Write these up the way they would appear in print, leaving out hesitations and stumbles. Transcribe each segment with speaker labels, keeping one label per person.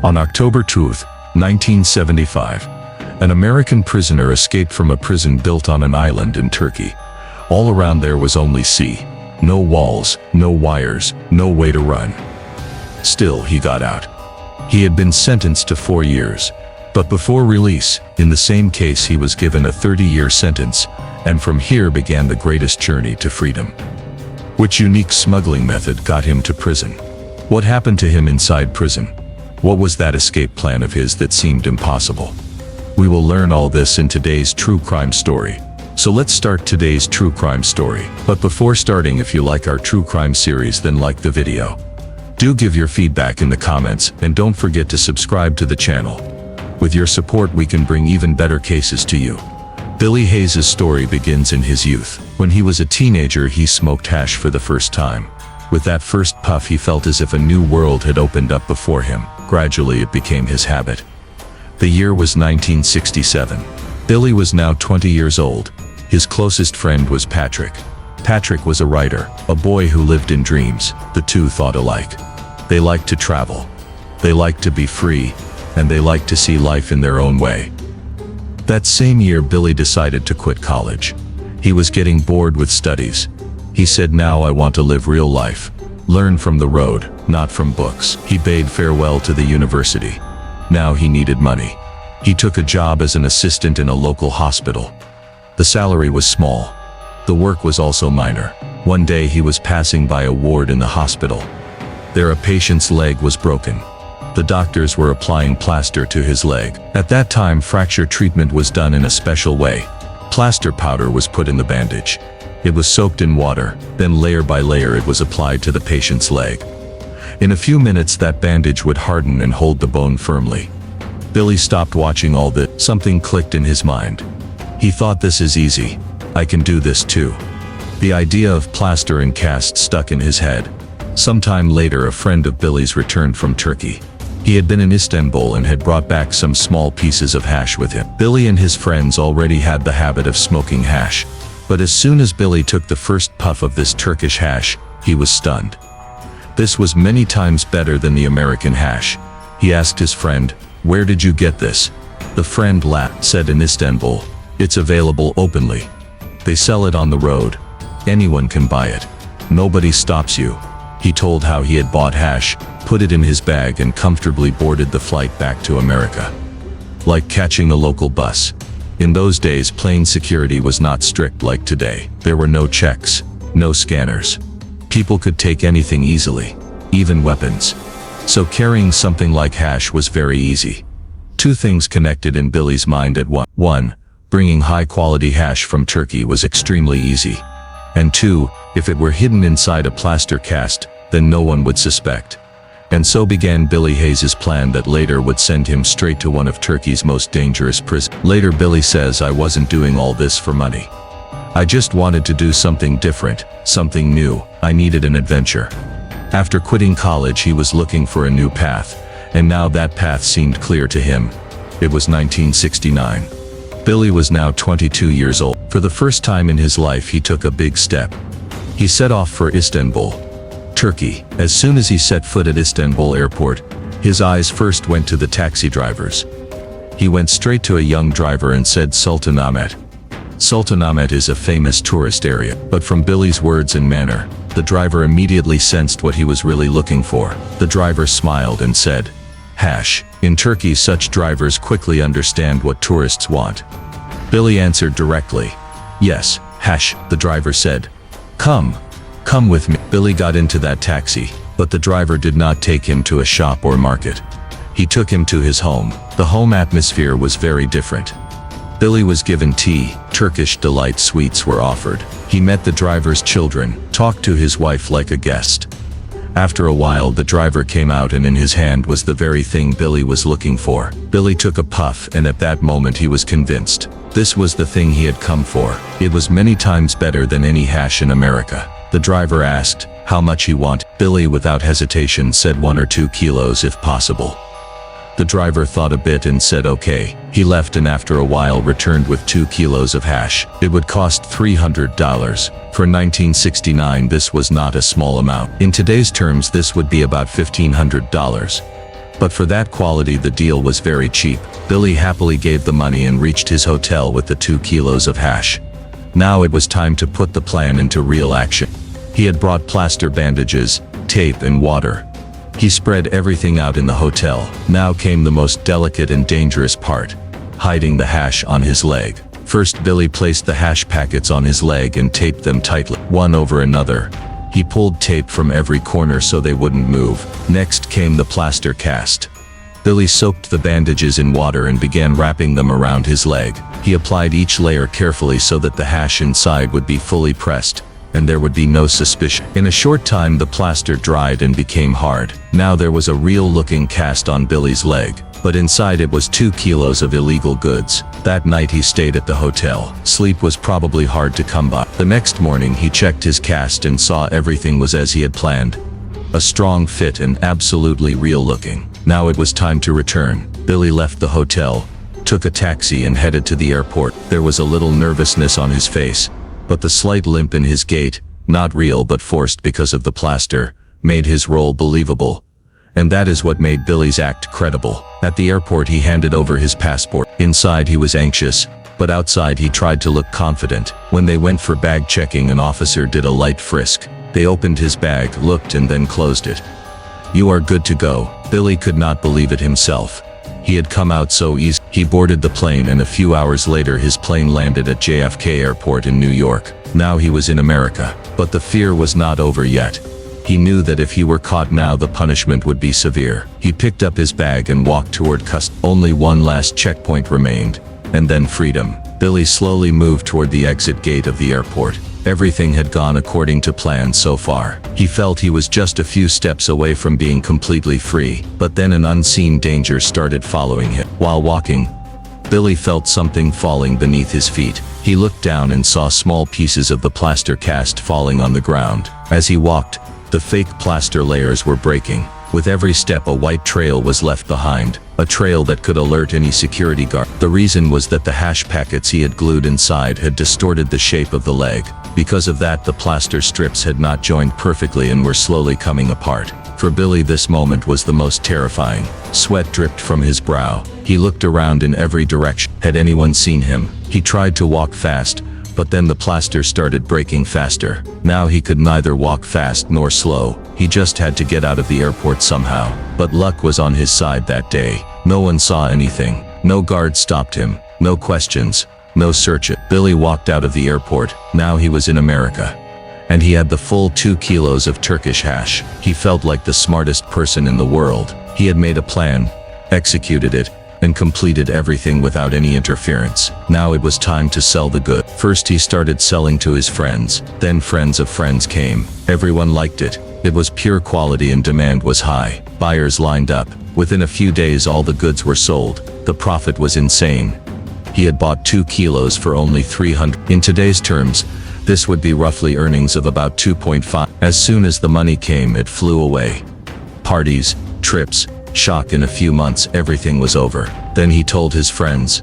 Speaker 1: On October 2nd, 1975, an American prisoner escaped from a prison built on an island in Turkey. All around there was only sea. No walls, no wires, no way to run. Still, he got out. He had been sentenced to 4 years. But before release, in the same case he was given a 30-year sentence, and from here began the greatest journey to freedom. Which unique smuggling method got him to prison? What happened to him inside prison? What was that escape plan of his that seemed impossible? We will learn all this in today's true crime story. So let's start today's true crime story. But before starting, if you like our true crime series, then like the video. Do give your feedback in the comments, and don't forget to subscribe to the channel. With your support we can bring even better cases to you. Billy Hayes' story begins in his youth. When he was a teenager he smoked hash for the first time. With that first puff he felt as if a new world had opened up before him. Gradually it became his habit. The year was 1967. Billy was now 20 years old. His closest friend was Patrick. Patrick was a writer, a boy who lived in dreams. The two thought alike. They liked to travel. They liked to be free. And they liked to see life in their own way. That same year Billy decided to quit college. He was getting bored with studies. He said, "Now I want to live real life. Learn from the road, not from books." He bade farewell to the university. Now he needed money. He took a job as an assistant in a local hospital. The salary was small. The work was also minor. One day he was passing by a ward in the hospital. There a patient's leg was broken. The doctors were applying plaster to his leg. At that time fracture treatment was done in a special way. Plaster powder was put in the bandage. It was soaked in water, then layer by layer it was applied to the patient's leg. In a few minutes that bandage would harden and hold the bone firmly. Billy stopped watching all this. Something clicked in his mind. He thought, "This is easy. I can do this too." The idea of plaster and cast stuck in his head. Sometime later a friend of Billy's returned from Turkey. He had been in Istanbul and had brought back some small pieces of hash with him. Billy and his friends already had the habit of smoking hash. But as soon as Billy took the first puff of this Turkish hash, he was stunned. This was many times better than the American hash. He asked his friend, "Where did you get this?" The friend laughed, said, "In Istanbul. It's available openly. They sell it on the road. Anyone can buy it. Nobody stops you." He told how he had bought hash, put it in his bag and comfortably boarded the flight back to America. Like catching a local bus. In those days plane security was not strict like today. There were no checks, no scanners. People could take anything easily, even weapons. So carrying something like hash was very easy. Two things connected in Billy's mind at once. One, bringing high-quality hash from Turkey was extremely easy. And two, if it were hidden inside a plaster cast, then no one would suspect. And so began Billy Hayes' plan that later would send him straight to one of Turkey's most dangerous prisons. Later Billy says, "I wasn't doing all this for money. I just wanted to do something different, something new. I needed an adventure." After quitting college he was looking for a new path, and now that path seemed clear to him. It was 1969. Billy was now 22 years old. For the first time in his life he took a big step. He set off for Istanbul, Turkey. As soon as he set foot at Istanbul airport, his eyes first went to the taxi drivers. He went straight to a young driver and said, "Sultanahmet." Sultanahmet is a famous tourist area, but from Billy's words and manner, the driver immediately sensed what he was really looking for. The driver smiled and said, "Hash." In Turkey such drivers quickly understand what tourists want. Billy answered directly, "Yes, hash." The driver said, Come with me." Billy got into that taxi, but the driver did not take him to a shop or market. He took him to his home. The home atmosphere was very different. Billy was given tea, Turkish delight sweets were offered. He met the driver's children, talked to his wife like a guest. After a while the driver came out and in his hand was the very thing Billy was looking for. Billy took a puff and at that moment he was convinced. This was the thing he had come for. It was many times better than any hash in America. The driver asked how much he wanted. Billy without hesitation said 1 or 2 kilos if possible. The driver thought a bit and said okay. He left and after a while returned with 2 kilos of hash. It would cost $300. For 1969 this was not a small amount. In today's terms this would be about $1,500. But for that quality, the deal was very cheap. Billy happily gave the money and reached his hotel with the 2 kilos of hash. Now it was time to put the plan into real action. He had brought plaster bandages, tape and water. He spread everything out in the hotel. Now came the most delicate and dangerous part: hiding the hash on his leg. First, Billy placed the hash packets on his leg and taped them tightly, one over another. He pulled tape from every corner so they wouldn't move. Next came the plaster cast. Billy soaked the bandages in water and began wrapping them around his leg. He applied each layer carefully so that the hash inside would be fully pressed, and there would be no suspicion. In a short time, the plaster dried and became hard. Now there was a real-looking cast on Billy's leg, but inside it was 2 kilos of illegal goods. That night he stayed at the hotel. Sleep was probably hard to come by. The next morning he checked his cast and saw everything was as he had planned. A strong fit and absolutely real-looking. Now it was time to return. Billy left the hotel, took a taxi and headed to the airport. There was a little nervousness on his face, but the slight limp in his gait, not real but forced because of the plaster, made his role believable. And that is what made Billy's act credible. At the airport he handed over his passport. Inside he was anxious, but outside he tried to look confident. When they went for bag checking, an officer did a light frisk. They opened his bag, looked and then closed it. "You are good to go." Billy could not believe it himself. He had come out so easy. He boarded the plane and a few hours later his plane landed at JFK Airport in New York. Now he was in America. But the fear was not over yet. He knew that if he were caught now, the punishment would be severe. He picked up his bag and walked toward customs. Only one last checkpoint remained, and then freedom. Billy slowly moved toward the exit gate of the airport. Everything had gone according to plan so far. He felt he was just a few steps away from being completely free, but then an unseen danger started following him. While walking, Billy felt something falling beneath his feet. He looked down and saw small pieces of the plaster cast falling on the ground. As he walked, the fake plaster layers were breaking. With every step, a white trail was left behind, a trail that could alert any security guard. The reason was that the hash packets he had glued inside had distorted the shape of the leg. Because of that, the plaster strips had not joined perfectly and were slowly coming apart. For Billy, this moment was the most terrifying. Sweat dripped from his brow. He looked around in every direction. Had anyone seen him? He tried to walk fast, but then the plaster started breaking faster. Now he could neither walk fast nor slow. He just had to get out of the airport somehow. But luck was on his side that day. No one saw anything. No guard stopped him. No questions. No search. Billy walked out of the airport. Now he was in America. And he had the full 2 kilos of Turkish hash. He felt like the smartest person in the world. He had made a plan, executed it, and completed everything without any interference. Now it was time to sell the good. First he started selling to his friends, then friends of friends came. Everyone liked it. It was pure quality and demand was high. Buyers lined up. Within a few days all the goods were sold. The profit was insane. He had bought 2 kilos for only 300. In today's terms, this would be roughly earnings of about 2.5. As soon as the money came, it flew away. Parties, trips, shock. In a few months everything was over. Then he told his friends,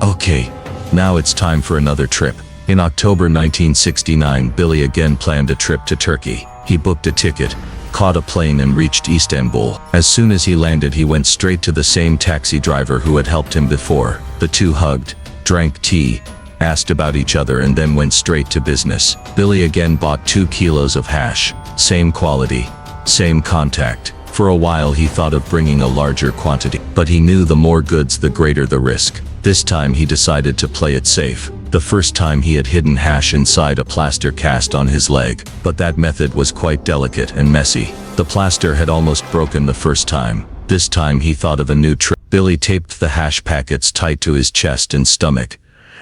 Speaker 1: "Okay, now it's time for another trip." In October 1969, Billy again planned a trip to Turkey. He booked a ticket, caught a plane and reached Istanbul. As soon as he landed, he went straight to the same taxi driver who had helped him before. The two hugged, drank tea, asked about each other and then went straight to business. Billy again bought 2 kilos of hash. Same quality, same contact. For a while he thought of bringing a larger quantity, but he knew the more goods the greater the risk. This time he decided to play it safe. The first time he had hidden hash inside a plaster cast on his leg, but that method was quite delicate and messy. The plaster had almost broken the first time. This time he thought of a new trick. Billy taped the hash packets tight to his chest and stomach,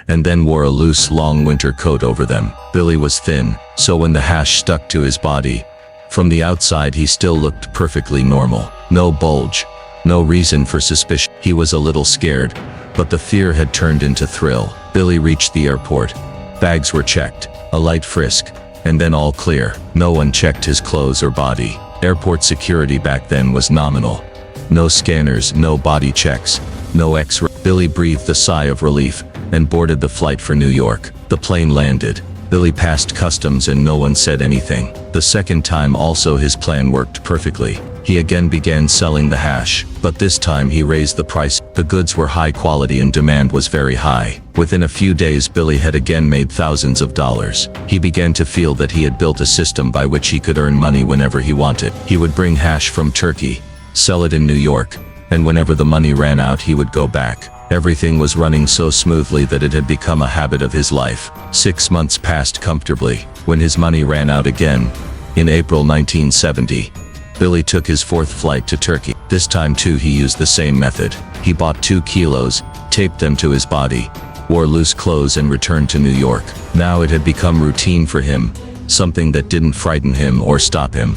Speaker 1: and then wore a loose long winter coat over them. Billy was thin, so when the hash stuck to his body, from the outside he still looked perfectly normal. No bulge, no reason for suspicion. He was a little scared, but the fear had turned into thrill. Billy reached the airport. Bags were checked, a light frisk, and then all clear. No one checked his clothes or body. Airport security back then was nominal. No scanners, no body checks, no X-ray. Billy breathed a sigh of relief and boarded the flight for New York. The plane landed. Billy passed customs and no one said anything. The second time also his plan worked perfectly. He again began selling the hash, but this time he raised the price. The goods were high quality and demand was very high. Within a few days, Billy had again made thousands of dollars. He began to feel that he had built a system by which he could earn money whenever he wanted. He would bring hash from Turkey, sell it in New York, and whenever the money ran out, he would go back. Everything was running so smoothly that it had become a habit of his life. 6 months passed comfortably. When his money ran out again, in April 1970, Billy took his fourth flight to Turkey. This time too he used the same method. He bought 2 kilos, taped them to his body, wore loose clothes and returned to New York. Now it had become routine for him, something that didn't frighten him or stop him.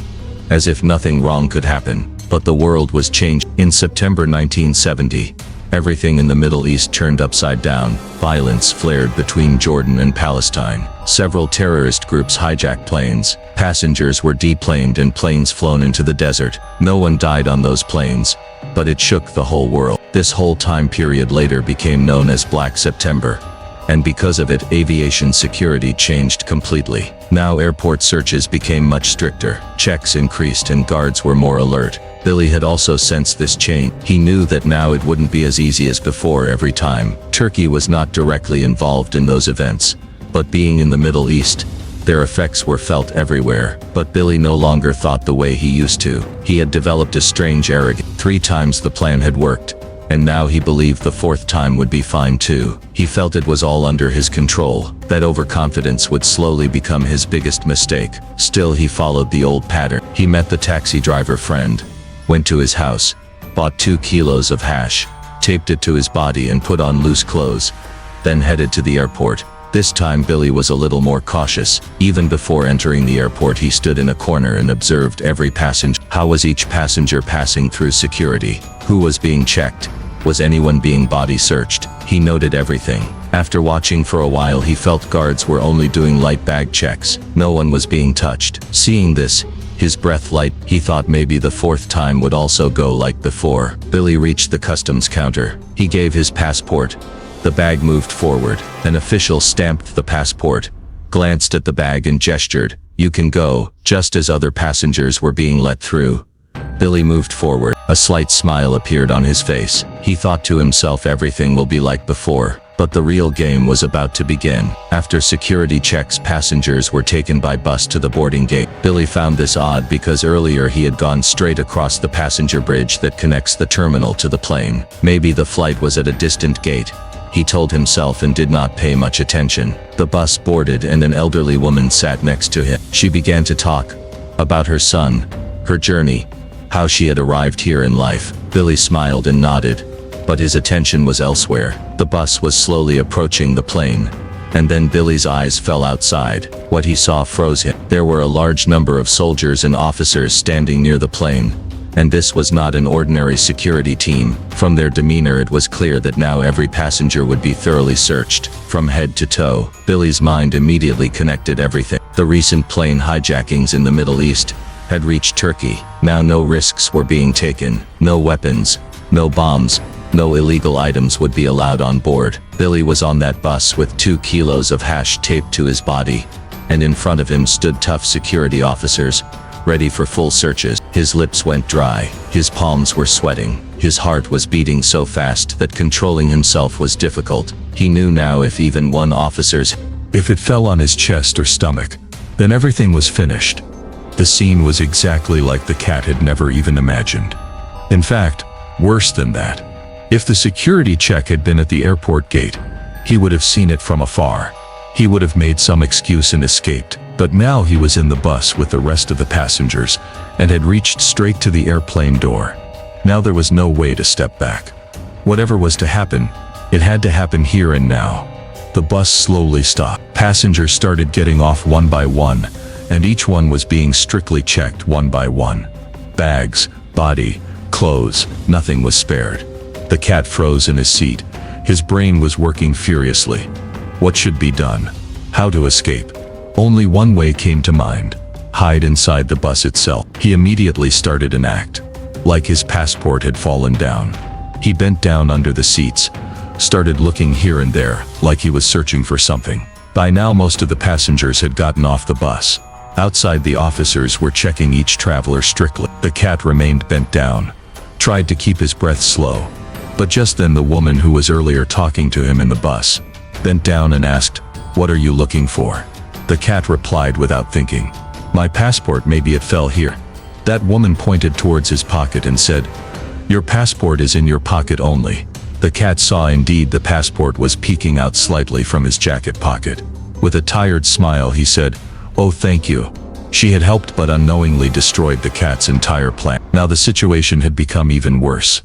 Speaker 1: As if nothing wrong could happen. But the world was changed. In September 1970, everything in the Middle East turned upside down. Violence flared between Jordan and Palestine. Several terrorist groups hijacked planes. Passengers were deplaned and planes flown into the desert. No one died on those planes, but it shook the whole world. This whole time period later became known as Black September. And because of it, aviation security changed completely. Now airport searches became much stricter. Checks increased and guards were more alert. Billy had also sensed this change. He knew that now it wouldn't be as easy as before every time. Turkey was not directly involved in those events, but being in the Middle East, their effects were felt everywhere. But Billy no longer thought the way he used to. He had developed a strange arrogance. 3 times the plan had worked, and now he believed the 4th time would be fine too. He felt it was all under his control, that overconfidence would slowly become his biggest mistake. Still, he followed the old pattern. He met the taxi driver friend, went to his house, bought 2 kilos of hash, taped it to his body and put on loose clothes, then headed to the airport. This time Billy was a little more cautious. Even before entering the airport, he stood in a corner and observed every passenger. How was each passenger passing through security? Who was being checked? Was anyone being body searched? He noted everything. After watching for a while, he felt guards were only doing light bag checks. No one was being touched. Seeing this, his breath light. He thought maybe the 4th time would also go like before. Billy reached the customs counter. He gave his passport. The bag moved forward. An official stamped the passport, glanced at the bag and gestured, "You can go," just as other passengers were being let through. Billy moved forward. A slight smile appeared on his face. He thought to himself, everything will be like before. But the real game was about to begin. After security checks, passengers were taken by bus to the boarding gate. Billy found this odd because earlier he had gone straight across the passenger bridge that connects the terminal to the plane. Maybe the flight was at a distant gate, he told himself, and did not pay much attention. The bus boarded and an elderly woman sat next to him. She began to talk about her son, her journey, how she had arrived here in life. Billy smiled and nodded, but his attention was elsewhere. The bus was slowly approaching the plane, and then Billy's eyes fell outside. What he saw froze him. There were a large number of soldiers and officers standing near the plane, and this was not an ordinary security team. From their demeanor, it was clear that now every passenger would be thoroughly searched, from head to toe. Billy's mind immediately connected everything. The recent plane hijackings in the Middle East had reached Turkey. Now no risks were being taken. No weapons, no bombs, no illegal items would be allowed on board. Billy was on that bus with 2 kilos of hash taped to his body, and in front of him stood tough security officers, ready for full searches. His lips went dry, his palms were sweating, his heart was beating so fast that controlling himself was difficult. He knew now if even one if it fell on his chest or stomach, then everything was finished. The scene was exactly like the cat had never even imagined. In fact, worse than that. If the security check had been at the airport gate, he would have seen it from afar. He would have made some excuse and escaped. But now he was in the bus with the rest of the passengers and had reached straight to the airplane door. Now there was no way to step back. Whatever was to happen, it had to happen here and now. The bus slowly stopped. Passengers started getting off one by one, and each one was being strictly checked one by one. Bags, body, clothes, nothing was spared. The cat froze in his seat. His brain was working furiously. What should be done? How to escape? Only one way came to mind: hide inside the bus itself. He immediately started an act, like his passport had fallen down. He bent down under the seats, started looking here and there, like he was searching for something. By now most of the passengers had gotten off the bus. Outside, the officers were checking each traveler strictly. The cat remained bent down, tried to keep his breath slow. But just then the woman who was earlier talking to him in the bus bent down and asked, "What are you looking for?" The cat replied without thinking, "My passport, maybe it fell here." That woman pointed towards his pocket and said, "Your passport is in your pocket only." The cat saw indeed the passport was peeking out slightly from his jacket pocket. With a tired smile he said, "Oh, thank you." She had helped but unknowingly destroyed the cat's entire plan. Now the situation had become even worse.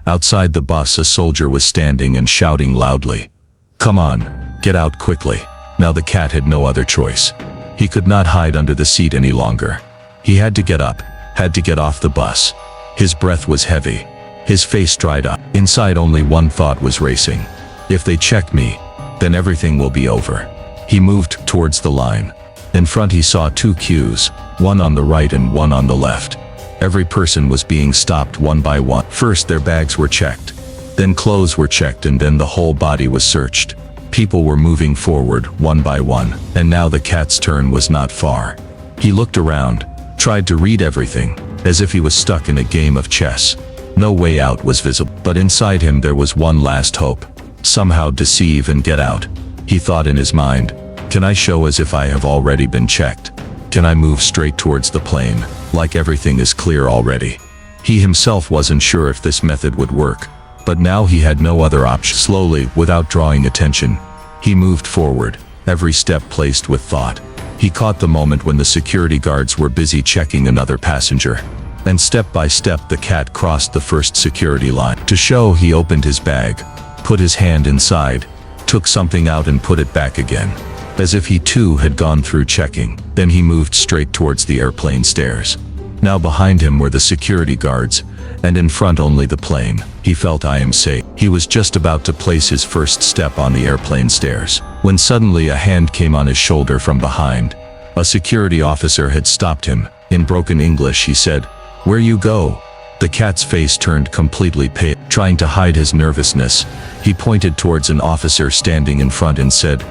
Speaker 1: Outside the bus a soldier was standing and shouting loudly, "Come on, get out quickly." Now the cat had no other choice. He could not hide under the seat any longer. He had to get up, had to get off the bus. His breath was heavy. His face dried up. Inside only one thought was racing. If they check me, then everything will be over. He moved towards the line. In front he saw two queues, one on the right and one on the left. Every person was being stopped one by one. First their bags were checked, then clothes were checked, and then the whole body was searched. People were moving forward one by one, and now the cat's turn was not far. He looked around, tried to read everything, as if he was stuck in a game of chess. No way out was visible, but inside him there was one last hope. Somehow deceive and get out. He thought in his mind, "Can I show as if I have already been checked? Can I move straight towards the plane, like everything is clear already?" He himself wasn't sure if this method would work, but now he had no other option. Slowly, without drawing attention, he moved forward, every step placed with thought. He caught the moment when the security guards were busy checking another passenger. And step by step the cat crossed the first security line. To show, he opened his bag, put his hand inside, took something out and put it back again, as if he too had gone through checking. Then he moved straight towards the airplane stairs. Now behind him were the security guards, and in front only the plane. He felt, "I am safe." He was just about to place his first step on the airplane stairs, when suddenly a hand came on his shoulder from behind. A security officer had stopped him. In broken English he said, "Where you go?" The cat's face turned completely pale. Trying to hide his nervousness, he pointed towards an officer standing in front and said,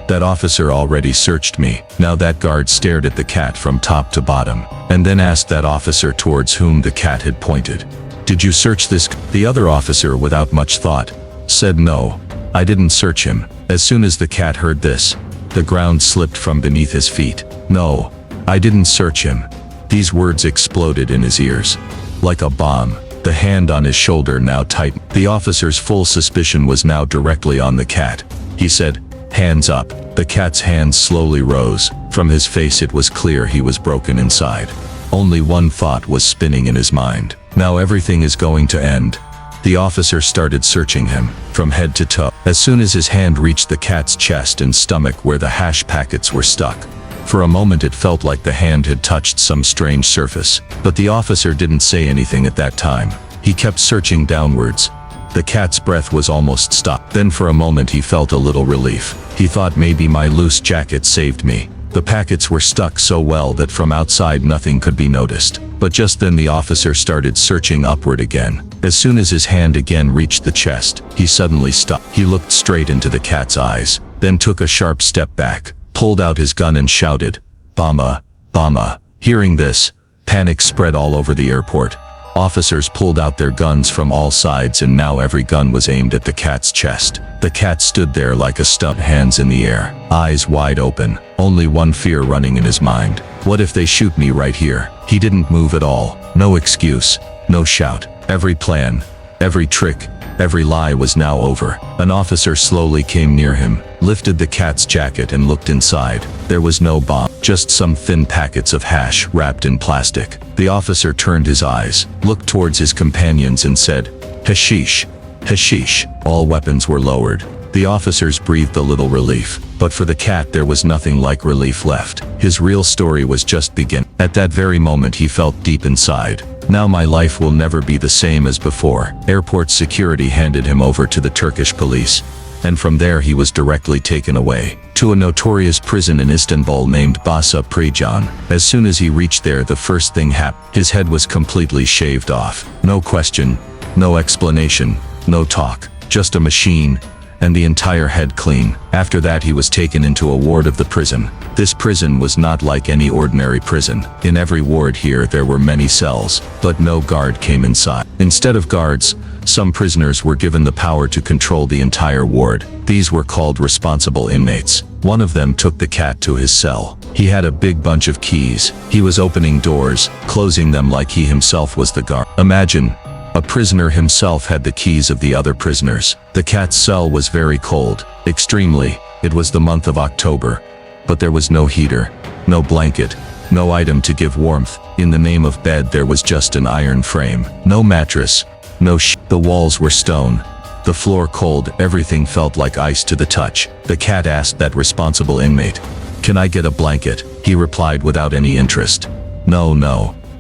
Speaker 1: "That officer already searched me." Now that guard stared at the cat from top to bottom, and then asked that officer towards whom the cat had pointed, "Did you search this?" The other officer, without much thought, said, "No, I didn't search him." As soon as the cat heard this, the ground slipped from beneath his feet. "No, I didn't search him." These words exploded in his ears. Like a bomb, the hand on his shoulder now tightened. The officer's full suspicion was now directly on the cat. He said, "Hands up." The cat's hands slowly rose. From his face it was clear he was broken inside. Only one thought was spinning in his mind. Now everything is going to end. The officer started searching him, from head to toe. As soon as his hand reached the cat's chest and stomach where the hash packets were stuck, for a moment it felt like the hand had touched some strange surface. But the officer didn't say anything at that time. He kept searching downwards. The cat's breath was almost stopped. Then for a moment he felt a little relief. He thought, maybe my loose jacket saved me. The packets were stuck so well that from outside nothing could be noticed. But just then the officer started searching upward again. As soon as his hand again reached the chest, he suddenly stopped. He looked straight into the cat's eyes, then took a sharp step back, pulled out his gun and shouted, "Bama, Bama." Hearing this, panic spread all over the airport. Officers pulled out their guns from all sides and now every gun was aimed at the cat's chest. The cat stood there like a stump, hands in the air, eyes wide open, only one fear running in his mind. What if they shoot me right here? He didn't move at all. No excuse, no shout. Every plan, every trick, every lie was now over. An officer slowly came near him, lifted the cat's jacket and looked inside. There was no bomb, just some thin packets of hash wrapped in plastic. The officer turned his eyes, looked towards his companions and said, "Hashish, hashish." All weapons were lowered. The officers breathed a little relief, but for the cat there was nothing like relief left. His real story was just beginning. At that very moment he felt deep inside, "Now my life will never be the same as before." Airport security handed him over to the Turkish police, and from there he was directly taken away to a notorious prison in Istanbul named Basa Prison. As soon as he reached there, the first thing happened. His head was completely shaved off. No question, no explanation, no talk, just a machine, and the entire head clean. After that he was taken into a ward of the prison. This prison was not like any ordinary prison. In every ward here there were many cells, but no guard came inside. Instead of guards, some prisoners were given the power to control the entire ward. These were called responsible inmates. One of them took the cat to his cell. He had a big bunch of keys. He was opening doors, closing them like he himself was the guard. Imagine, a prisoner himself had the keys of the other prisoners. The cat's cell was very cold, extremely. It was the month of October, but there was no heater, no blanket, no item to give warmth. In the name of bed there was just an iron frame. No mattress, no the walls were stone. The floor cold, everything felt like ice to the touch. The cat asked that responsible inmate, "Can I get a blanket?" He replied without any interest, "No,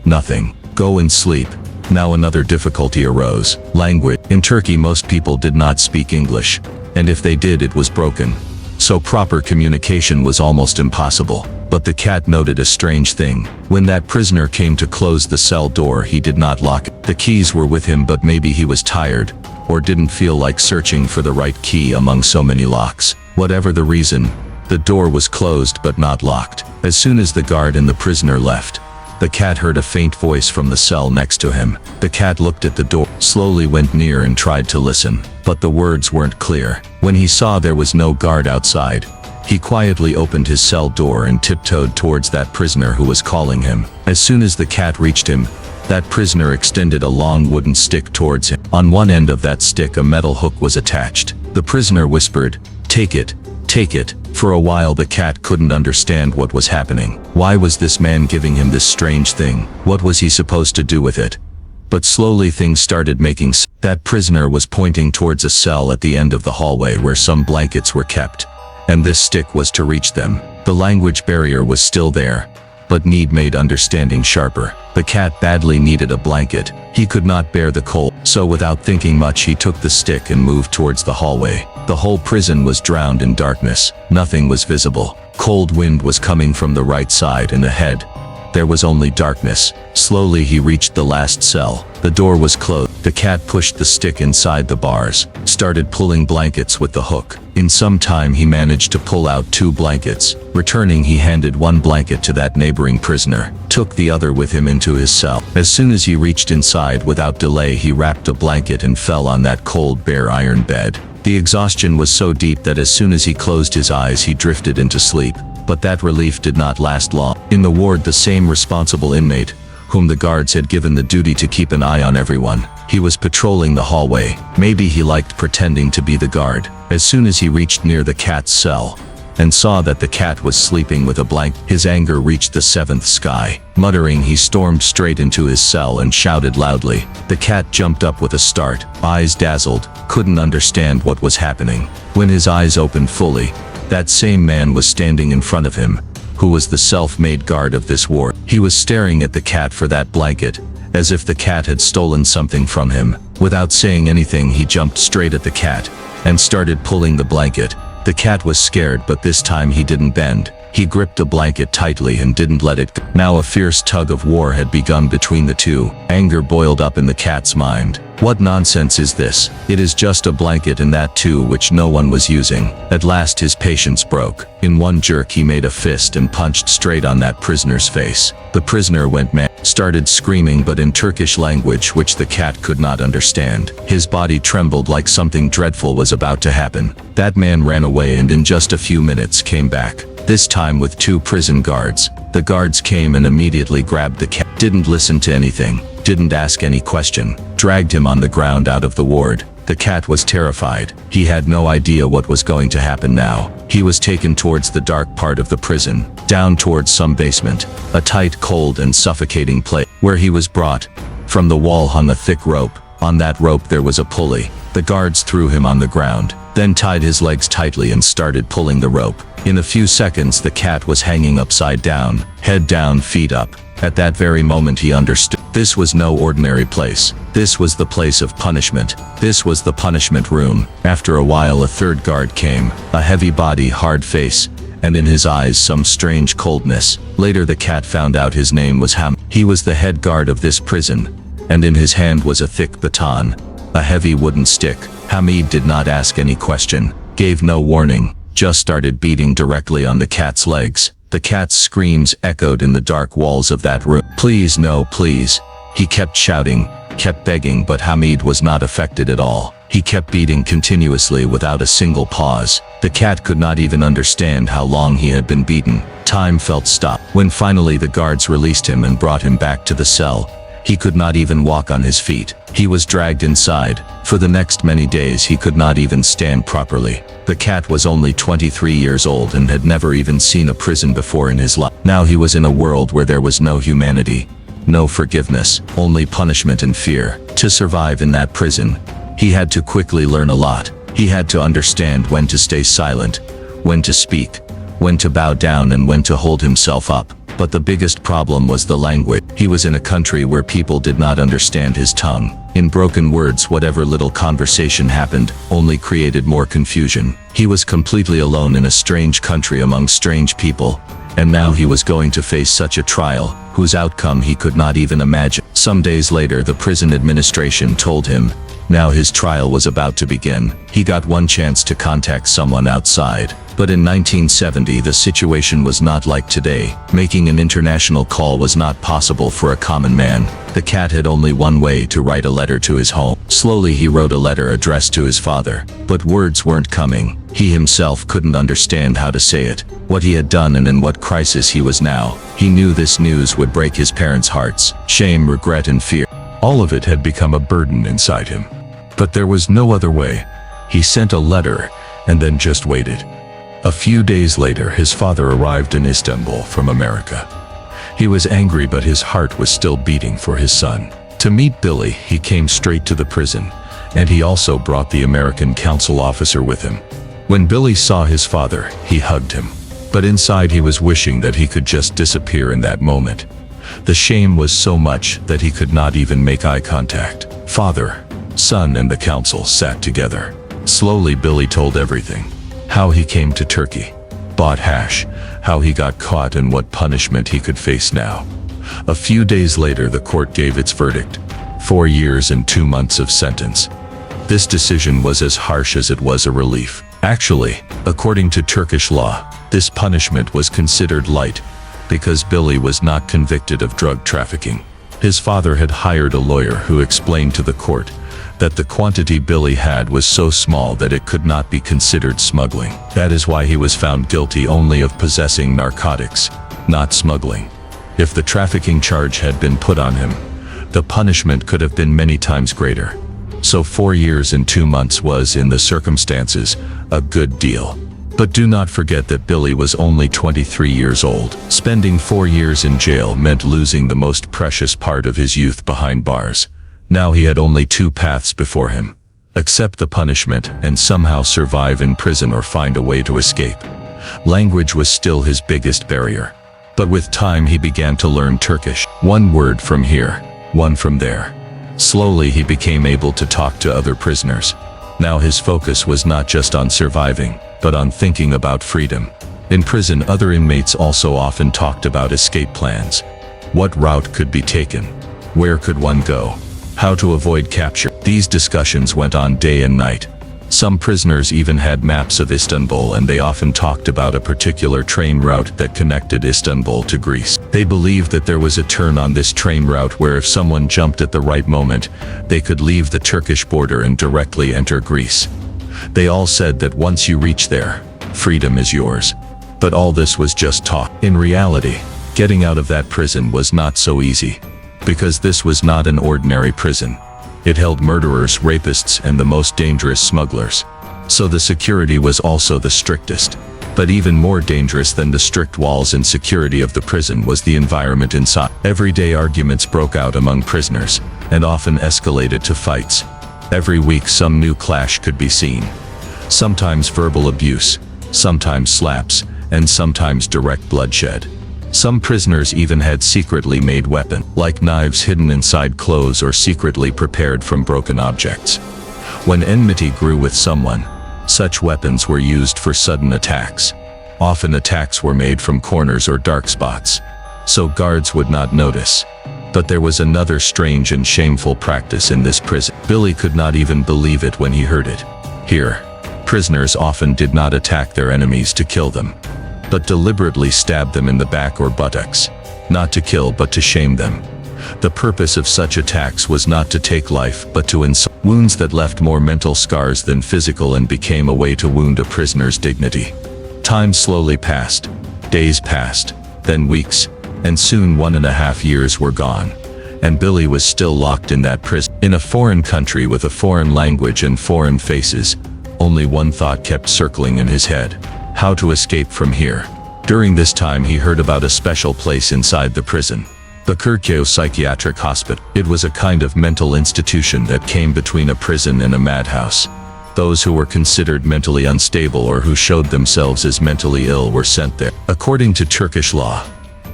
Speaker 1: nothing. Go and sleep." Now another difficulty arose. Language. In Turkey most people did not speak English, and if they did it was broken. So proper communication was almost impossible. But the cat noted a strange thing. When that prisoner came to close the cell door he did not lock it. The keys were with him, but maybe he was tired, or didn't feel like searching for the right key among so many locks. Whatever the reason, the door was closed but not locked. As soon as the guard and the prisoner left, the cat heard a faint voice from the cell next to him. The cat looked at the door, slowly went near and tried to listen, but the words weren't clear. When he saw there was no guard outside, he quietly opened his cell door and tiptoed towards that prisoner who was calling him. As soon as the cat reached him, that prisoner extended a long wooden stick towards him. On one end of that stick a metal hook was attached. The prisoner whispered, "Take it, take it." For a while the cat couldn't understand what was happening. Why was this man giving him this strange thing? What was he supposed to do with it? But slowly things started making sense. That prisoner was pointing towards a cell at the end of the hallway where some blankets were kept, and this stick was to reach them. The language barrier was still there, but need made understanding sharper. The cat badly needed a blanket. He could not bear the cold, so without thinking much he took the stick and moved towards the hallway. The whole prison was drowned in darkness. Nothing was visible. Cold wind was coming from the right side and ahead. There was only darkness. Slowly he reached the last cell. The door was closed. The cat pushed the stick inside the bars, started pulling blankets with the hook. In some time he managed to pull out 2 blankets. Returning, he handed one blanket to that neighboring prisoner, took the other with him into his cell. As soon as he reached inside, without delay he wrapped a blanket and fell on that cold bare iron bed. The exhaustion was so deep that as soon as he closed his eyes he drifted into sleep. But that relief did not last long. In the ward, the same responsible inmate, whom the guards had given the duty to keep an eye on everyone, he was patrolling the hallway. Maybe he liked pretending to be the guard. As soon as he reached near the cat's cell, and saw that the cat was sleeping with a blanket, his anger reached the 7th sky. Muttering, he stormed straight into his cell and shouted loudly. The cat jumped up with a start, eyes dazzled, couldn't understand what was happening. When his eyes opened fully, that same man was standing in front of him, who was the self-made guard of this ward. He was staring at the cat for that blanket, as if the cat had stolen something from him. Without saying anything, he jumped straight at the cat and started pulling the blanket. The cat was scared, but this time he didn't bend. He gripped the blanket tightly and didn't let it go. Now a fierce tug of war had begun between the two. Anger boiled up in the cat's mind. What nonsense is this? It is just a blanket, and that too which no one was using. At last his patience broke. In one jerk he made a fist and punched straight on that prisoner's face. The prisoner went mad, started screaming, but in Turkish language which the cat could not understand. His body trembled like something dreadful was about to happen. That man ran away and in just a few minutes came back. This time with 2 prison guards. The guards came and immediately grabbed the cat. Didn't listen to anything, didn't ask any question, dragged him on the ground out of the ward. The cat was terrified. He had no idea what was going to happen now. He was taken towards the dark part of the prison, down towards some basement, a tight, cold and suffocating place. Where he was brought, from the wall hung a thick rope. On that rope there was a pulley. The guards threw him on the ground, then tied his legs tightly and started pulling the rope. In a few seconds the cat was hanging upside down, head down, feet up. At that very moment he understood. This was no ordinary place. This was the place of punishment. This was the punishment room. After a while a third guard came, a heavy body, hard face, and in his eyes some strange coldness. Later the cat found out his name was Ham. He was the head guard of this prison, and in his hand was a thick baton. a heavy wooden stick. Hamid did not ask any question, gave no warning, just started beating directly on the cat's legs. The cat's screams echoed in the dark walls of that room. "Please, no, please." He kept shouting, kept begging, but Hamid was not affected at all. He kept beating continuously without a single pause. The cat could not even understand how long he had been beaten. Time felt stopped. When finally the guards released him and brought him back to the cell, he could not even walk on his feet. He was dragged inside. For the next many days he could not even stand properly. The cat was only 23 years old and had never even seen a prison before in his life. Now he was in a world where there was no humanity, no forgiveness, only punishment and fear. To survive in that prison, he had to quickly learn a lot. He had to understand when to stay silent, when to speak, when to bow down, and when to hold himself up. But the biggest problem was the language. He was in a country where people did not understand his tongue. In broken words, whatever little conversation happened only created more confusion. He was completely alone in a strange country among strange people, and now he was going to face such a trial, whose outcome he could not even imagine. Some days later, the prison administration told him now his trial was about to begin. He got one chance to contact someone outside. But in 1970, the situation was not like today. Making an international call was not possible for a common man. The cat had only one way: to write a letter to his home. Slowly he wrote a letter addressed to his father, but words weren't coming. He himself couldn't understand how to say it, what he had done and in what crisis he was now. He knew this news would break his parents' hearts. Shame, regret and fear, all of it had become a burden inside him. But there was no other way. He sent a letter and then just waited. A few days later, his father arrived in Istanbul from America. He was angry, but his heart was still beating for his son. To meet Billy, he came straight to the prison, and he also brought the American council officer with him. When Billy saw his father, he hugged him. But inside he was wishing that he could just disappear in that moment. The shame was so much that he could not even make eye contact. Father, son and the council sat together. Slowly Billy told everything. How he came to Turkey, bought hash, how he got caught and what punishment he could face now. A few days later the court gave its verdict. 4 years and 2 months of sentence. This decision was as harsh as it was a relief. Actually, according to Turkish law, this punishment was considered light because Billy was not convicted of drug trafficking. His father had hired a lawyer who explained to the court that the quantity Billy had was so small that it could not be considered smuggling. That is why he was found guilty only of possessing narcotics, not smuggling. If the trafficking charge had been put on him, the punishment could have been many times greater. So 4 years and 2 months was, in the circumstances, a good deal. But do not forget that Billy was only 23 years old. Spending 4 years in jail meant losing the most precious part of his youth behind bars. Now he had only 2 paths before him: accept the punishment and somehow survive in prison, or find a way to escape. Language was still his biggest barrier. But with time he began to learn Turkish. One word from here, one from there. Slowly he became able to talk to other prisoners. Now his focus was not just on surviving, but on thinking about freedom. In prison, other inmates also often talked about escape plans. What route could be taken? Where could one go? How to avoid capture? These discussions went on day and night. Some prisoners even had maps of Istanbul, and they often talked about a particular train route that connected Istanbul to Greece. They believed that there was a turn on this train route where if someone jumped at the right moment, they could leave the Turkish border and directly enter Greece. They all said that once you reach there, freedom is yours. But all this was just talk. In reality, getting out of that prison was not so easy. Because this was not an ordinary prison. It held murderers, rapists, and the most dangerous smugglers. So the security was also the strictest. But even more dangerous than the strict walls and security of the prison was the environment inside. Everyday arguments broke out among prisoners, and often escalated to fights. Every week some new clash could be seen. Sometimes verbal abuse, sometimes slaps, and sometimes direct bloodshed. Some prisoners even had secretly made weapons, like knives hidden inside clothes or secretly prepared from broken objects. When enmity grew with someone, such weapons were used for sudden attacks. Often attacks were made from corners or dark spots, so guards would not notice. But there was another strange and shameful practice in this prison. Billy could not even believe it when he heard it. Here, prisoners often did not attack their enemies to kill them, but deliberately stabbed them in the back or buttocks, not to kill but to shame them. The purpose of such attacks was not to take life but to insult. Wounds that left more mental scars than physical and became a way to wound a prisoner's dignity. Time slowly passed. Days passed, then weeks, and soon 1.5 years were gone, and Billy was still locked in that prison. In a foreign country with a foreign language and foreign faces, only one thought kept circling in his head: how to escape from here. During this time he heard about a special place inside the prison, the Fugitive Psychiatric Hospital. It was a kind of mental institution that came between a prison and a madhouse. Those who were considered mentally unstable or who showed themselves as mentally ill were sent there. According to Turkish law,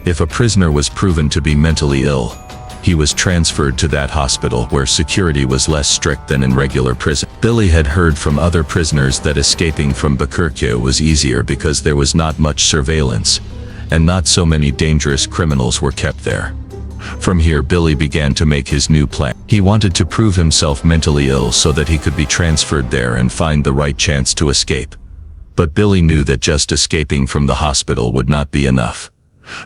Speaker 1: if a prisoner was proven to be mentally ill, he was transferred to that hospital where security was less strict than in regular prison. Billy had heard from other prisoners that escaping from Bakırköy was easier because there was not much surveillance, and not so many dangerous criminals were kept there. From here Billy began to make his new plan. He wanted to prove himself mentally ill so that he could be transferred there and find the right chance to escape. But Billy knew that just escaping from the hospital would not be enough.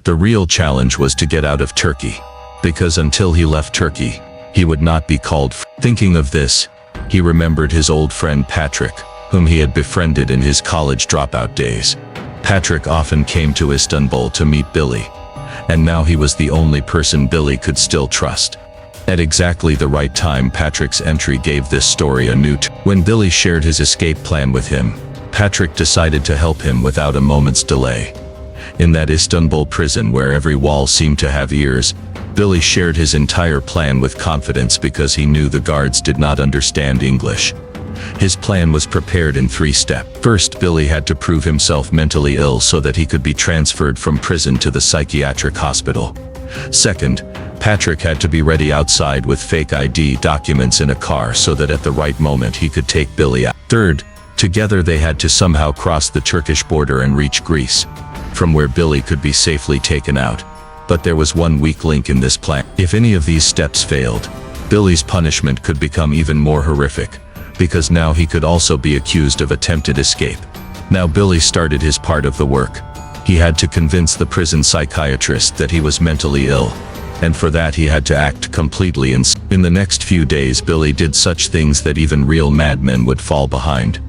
Speaker 1: The real challenge was to get out of Turkey, because until he left Turkey, he would not be called free. Thinking of this, he remembered his old friend Patrick, whom he had befriended in his college dropout days. Patrick often came to Istanbul to meet Billy, and now he was the only person Billy could still trust. At exactly the right time, Patrick's entry gave this story a new turn. When Billy shared his escape plan with him, Patrick decided to help him without a moment's delay. In that Istanbul prison where every wall seemed to have ears, Billy shared his entire plan with confidence because he knew the guards did not understand English. His plan was prepared in 3 steps. First, Billy had to prove himself mentally ill so that he could be transferred from prison to the psychiatric hospital. Second, Patrick had to be ready outside with fake ID documents in a car so that at the right moment he could take Billy out. Third, together they had to somehow cross the Turkish border and reach Greece, from where Billy could be safely taken out. But there was one weak link in this plan. If any of these steps failed, Billy's punishment could become even more horrific, because now he could also be accused of attempted escape. Now Billy started his part of the work. He had to convince the prison psychiatrist that he was mentally ill, and for that he had to act completely insane. In the next few days Billy did such things that even real madmen would fall behind.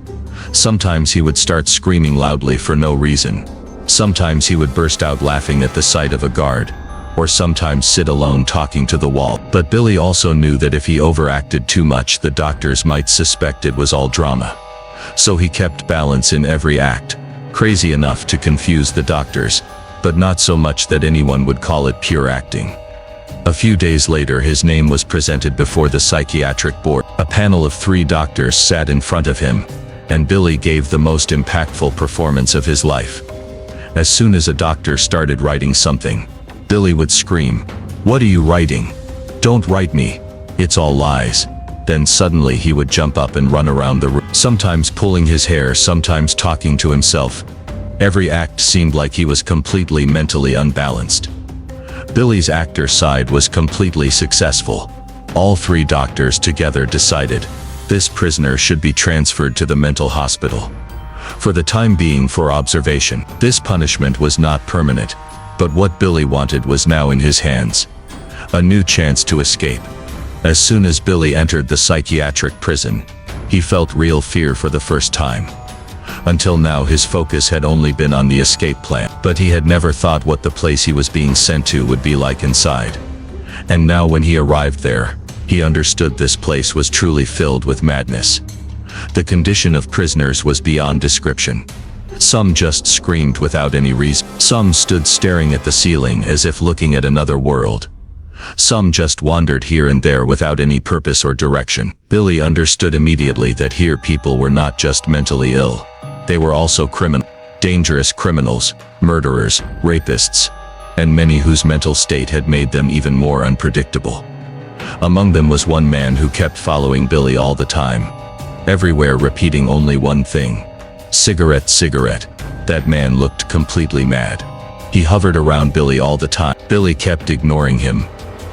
Speaker 1: Sometimes he would start screaming loudly for no reason. Sometimes he would burst out laughing at the sight of a guard, or sometimes sit alone talking to the wall. But Billy also knew that if he overacted too much, the doctors might suspect it was all drama. So he kept balance in every act, crazy enough to confuse the doctors, but not so much that anyone would call it pure acting. A few days later his name was presented before the psychiatric board. A panel of 3 doctors sat in front of him, and Billy gave the most impactful performance of his life. As soon as a doctor started writing something, Billy would scream, "What are you writing? Don't write me. It's all lies." Then suddenly he would jump up and run around the room, sometimes pulling his hair, sometimes talking to himself. Every act seemed like he was completely mentally unbalanced. Billy's actor side was completely successful. All 3 doctors together decided this prisoner should be transferred to the mental hospital, for the time being, for observation. This punishment was not permanent, but what Billy wanted was now in his hands. A new chance to escape. As soon as Billy entered the psychiatric prison, he felt real fear for the first time. Until now his focus had only been on the escape plan, but he had never thought what the place he was being sent to would be like inside. And now when he arrived there, he understood this place was truly filled with madness. The condition of prisoners was beyond description. Some just screamed without any reason. Some stood staring at the ceiling as if looking at another world. Some just wandered here and there without any purpose or direction. Billy understood immediately that here people were not just mentally ill. They were also dangerous criminals, murderers, rapists, and many whose mental state had made them even more unpredictable. Among them was one man who kept following Billy all the time, everywhere repeating only one thing: "Cigarette, cigarette." That man looked completely mad. He hovered around Billy all the time. Billy kept ignoring him,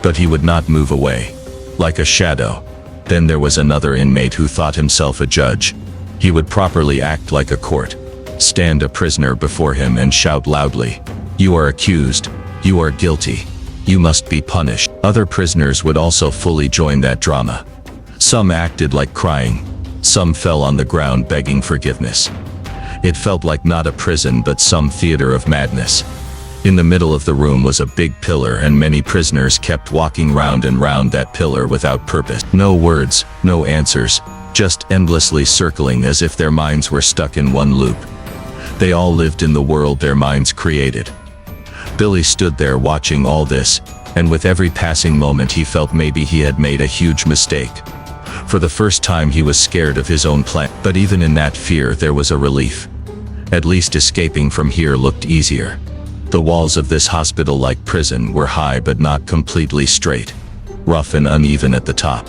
Speaker 1: But he would not move away. Like a shadow. Then there was another inmate who thought himself a judge. He would properly act like a court. Stand a prisoner before him and shout loudly, "You are accused. You are guilty. You must be punished." Other prisoners would also fully join that drama. Some acted like crying. Some fell on the ground begging forgiveness. It felt like not a prison but some theater of madness. In the middle of the room was a big pillar, and many prisoners kept walking round and round that pillar without purpose. No words, no answers, just endlessly circling as if their minds were stuck in one loop. They all lived in the world their minds created. Billy stood there watching all this, and with every passing moment he felt maybe he had made a huge mistake. For the first time he was scared of his own plan, but even in that fear there was a relief. At least escaping from here looked easier. The walls of this hospital-like prison were high but not completely straight, rough and uneven at the top.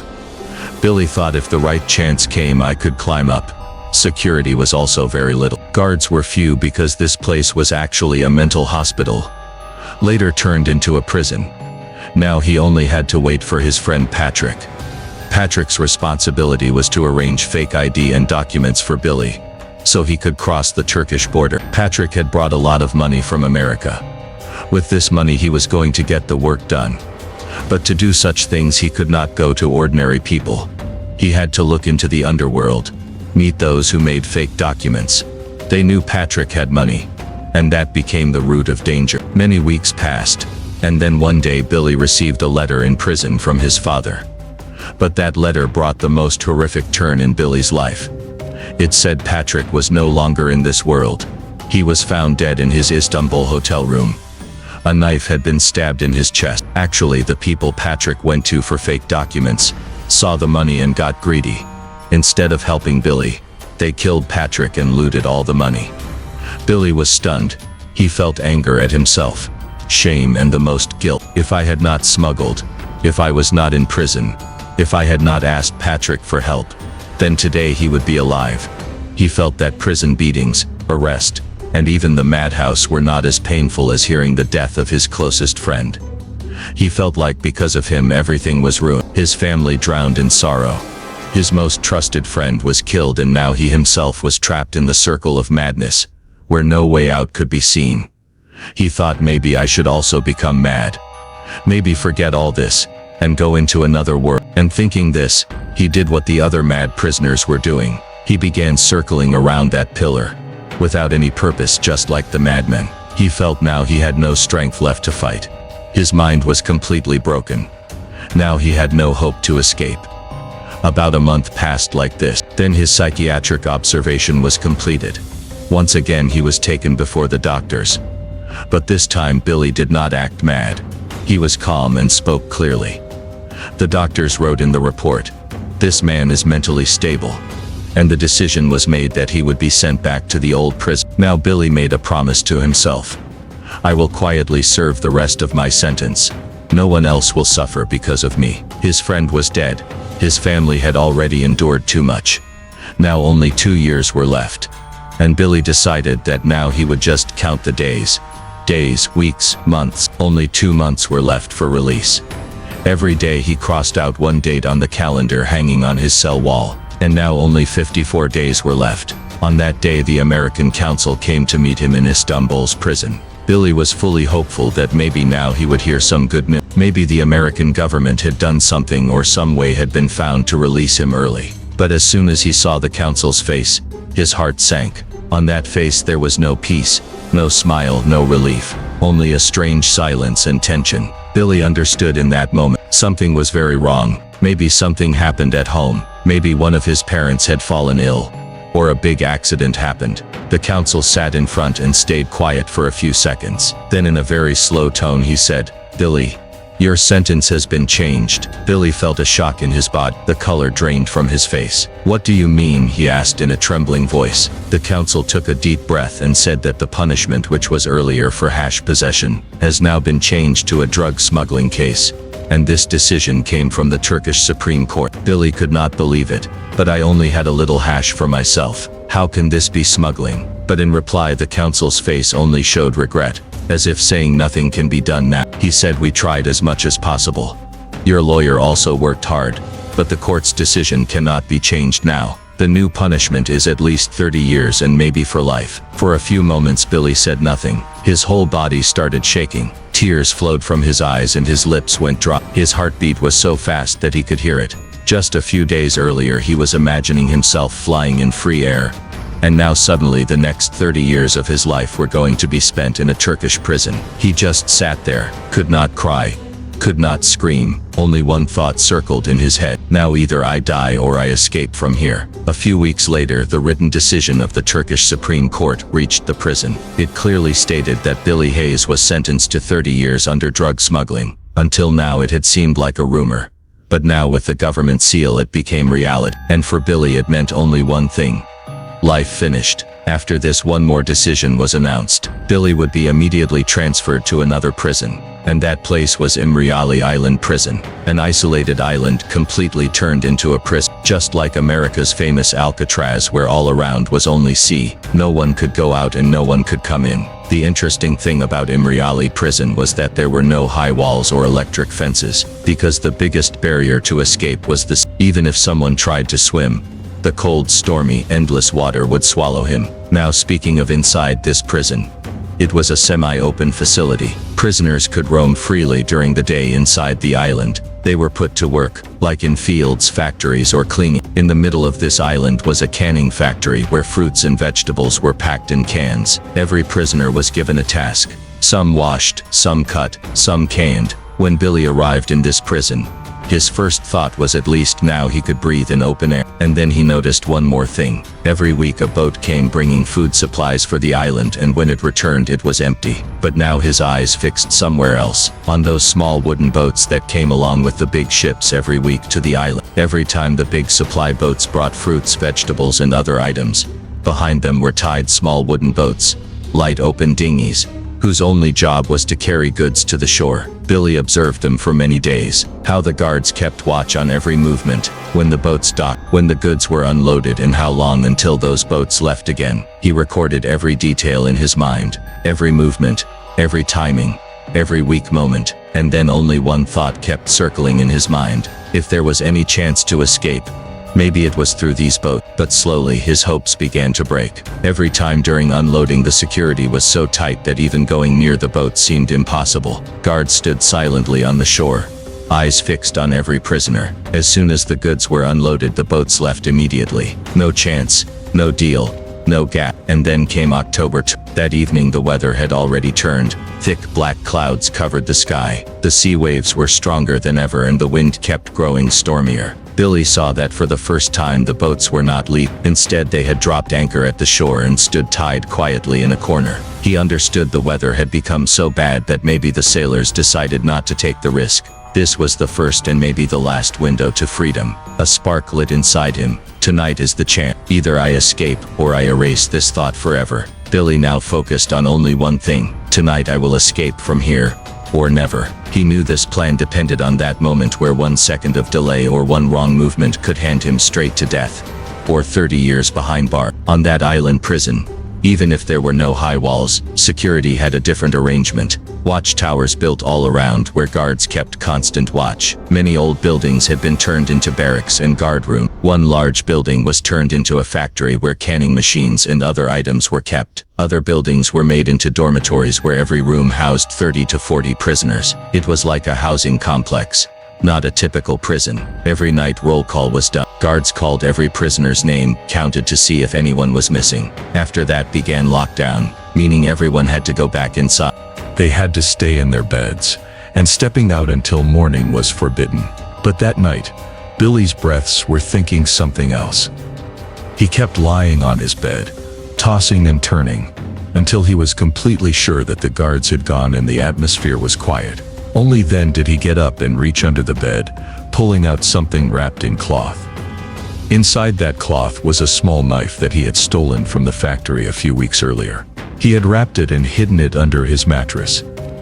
Speaker 1: Billy thought if the right chance came I could climb up. Security was also very little. Guards were few because this place was actually a mental hospital, later turned into a prison. Now he only had to wait for his friend Patrick. Patrick's responsibility was to arrange fake ID and documents for Billy, so he could cross the Turkish border. Patrick had brought a lot of money from America. With this money he was going to get the work done. But to do such things he could not go to ordinary people. He had to look into the underworld, meet those who made fake documents. They knew Patrick had money, and that became the root of danger. Many weeks passed, and then one day Billy received a letter in prison from his father. But that letter brought the most horrific turn in Billy's life. It said Patrick was no longer in this world. He was found dead in his Istanbul hotel room. A knife had been stabbed in his chest. Actually, the people Patrick went to for fake documents saw the money and got greedy. Instead of helping Billy, they killed Patrick and looted all the money. Billy was stunned. He felt anger at himself, shame and the most guilt. If I had not smuggled, if I was not in prison, if I had not asked Patrick for help, then today he would be alive. He felt that prison beatings, arrest, and even the madhouse were not as painful as hearing the death of his closest friend. He felt like because of him everything was ruined. His family drowned in sorrow. His most trusted friend was killed, and now he himself was trapped in the circle of madness, where no way out could be seen. He thought maybe I should also become mad. Maybe forget all this, and go into another world. And thinking this, he did what the other mad prisoners were doing. He began circling around that pillar, without any purpose, just like the madmen. He felt now he had no strength left to fight. His mind was completely broken. Now he had no hope to escape. About a month passed like this. Then his psychiatric observation was completed. Once again he was taken before the doctors. But this time Billy did not act mad. He was calm and spoke clearly. The doctors wrote in the report, "This man is mentally stable." And the decision was made that he would be sent back to the old prison. Now Billy made a promise to himself. "I will quietly serve the rest of my sentence. No one else will suffer because of me." His friend was dead. His family had already endured too much. Now only 2 years were left. And Billy decided that now he would just count the days. Days, weeks, months. Only 2 months were left for release. Every day he crossed out one date on the calendar hanging on his cell wall. And now only 54 days were left. On that day the American council came to meet him in Istanbul's prison. Billy was fully hopeful that maybe now he would hear some good news. Maybe the American government had done something or some way had been found to release him early. But as soon as he saw the council's face, his heart sank. On that face there was no peace, no smile, no relief, only a strange silence and tension. Billy understood in that moment something was very wrong. Maybe something happened at home. Maybe one of his parents had fallen ill, or a big accident happened. The council sat in front and stayed quiet for a few seconds. Then in a very slow tone he said, "Billy, your sentence has been changed." Billy felt a shock in his body. The color drained from his face. "What do you mean?" he asked in a trembling voice. The council took a deep breath and said that the punishment, which was earlier for hash possession, has now been changed to a drug smuggling case. And this decision came from the Turkish Supreme Court. Billy could not believe it. "But I only had a little hash for myself. How can this be smuggling?" But in reply the council's face only showed regret. as if saying nothing can be done now. He said, "We tried as much as possible. Your lawyer also worked hard, but the court's decision cannot be changed now. The new punishment is at least 30 years and maybe for life." For a few moments Billy said nothing. His whole body started shaking. Tears flowed from his eyes and his lips went dry. His heartbeat was so fast that he could hear it. Just a few days earlier he was imagining himself flying in free air. And now suddenly the next 30 years of his life were going to be spent in a Turkish prison. He just sat there, could not cry, could not scream. Only one thought circled in his head. Now either I die or I escape from here. A few weeks later, the written decision of the Turkish Supreme Court reached the prison. It clearly stated that Billy Hayes was sentenced to 30 years under drug smuggling. Until now it had seemed like a rumor. But now with the government seal it became reality. And for Billy it meant only one thing. Life finished. After this, one more decision was announced. Billy would be immediately transferred to another prison, and that place was Imriali Island Prison, an isolated island completely turned into a prison, just like America's famous Alcatraz, where all around was only sea. No one could go out and no one could come in. The interesting thing about Imriali Prison was that there were no high walls or electric fences, because the biggest barrier to escape was the sea. Even if someone tried to swim, the cold, stormy, endless water would swallow him. Now speaking of inside this prison, it was a semi-open facility. Prisoners could roam freely during the day inside the island. They were put to work, like in fields, factories, or cleaning. In the middle of this island was a canning factory where fruits and vegetables were packed in cans. Every prisoner was given a task. Some washed, some cut, some canned. When Billy arrived in this prison, his first thought was at least now he could breathe in open air. And then he noticed one more thing. Every week a boat came bringing food supplies for the island, and when it returned it was empty. But now his eyes fixed somewhere else, on those small wooden boats that came along with the big ships every week to the island. Every time the big supply boats brought fruits, vegetables, and other items, behind them were tied small wooden boats, light open dinghies, whose only job was to carry goods to the shore. Billy observed them for many days, how the guards kept watch on every movement, when the boats docked, when the goods were unloaded, and how long until those boats left again. He recorded every detail in his mind, every movement, every timing, every weak moment, and then only one thought kept circling in his mind. If there was any chance to escape, maybe it was through these boats. But slowly his hopes began to break. Every time during unloading the security was so tight that even going near the boat seemed impossible. Guards stood silently on the shore, eyes fixed on every prisoner. As soon as the goods were unloaded, the boats left immediately. No chance, no deal, no gap. And then came October 2. That evening the weather had already turned. Thick black clouds covered the sky. The sea waves were stronger than ever and the wind kept growing stormier. Billy saw that for the first time the boats were not leaving. Instead they had dropped anchor at the shore and stood tied quietly in a corner. He understood the weather had become so bad that maybe the sailors decided not to take the risk. This was the first and maybe the last window to freedom. A spark lit inside him. Tonight is the chance. Either I escape or I erase this thought forever. Billy now focused on only one thing. Tonight I will escape from here, or never. He knew this plan depended on that moment where 1 second of delay or one wrong movement could hand him straight to death, or 30 years behind bars. On that island prison, even if there were no high walls, security had a different arrangement. Watchtowers built all around where guards kept constant watch. Many old buildings had been turned into barracks and guard rooms. One large building was turned into a factory where canning machines and other items were kept. Other buildings were made into dormitories where every room housed 30 to 40 prisoners. It was like a housing complex, not a typical prison. Every night roll call was done. Guards called every prisoner's name, counted to see if anyone was missing. After that began lockdown, meaning everyone had to go back inside. They had to stay in their beds, and stepping out until morning was forbidden. But that night, Billy's breaths were thinking something else. He kept lying on his bed, tossing and turning, until he was completely sure that the guards had gone and the atmosphere was quiet. Only then did he get up and reach under the bed, pulling out something wrapped in cloth. Inside that cloth was a small knife that he had stolen from the factory a few weeks earlier. He had wrapped it and hidden it under his mattress.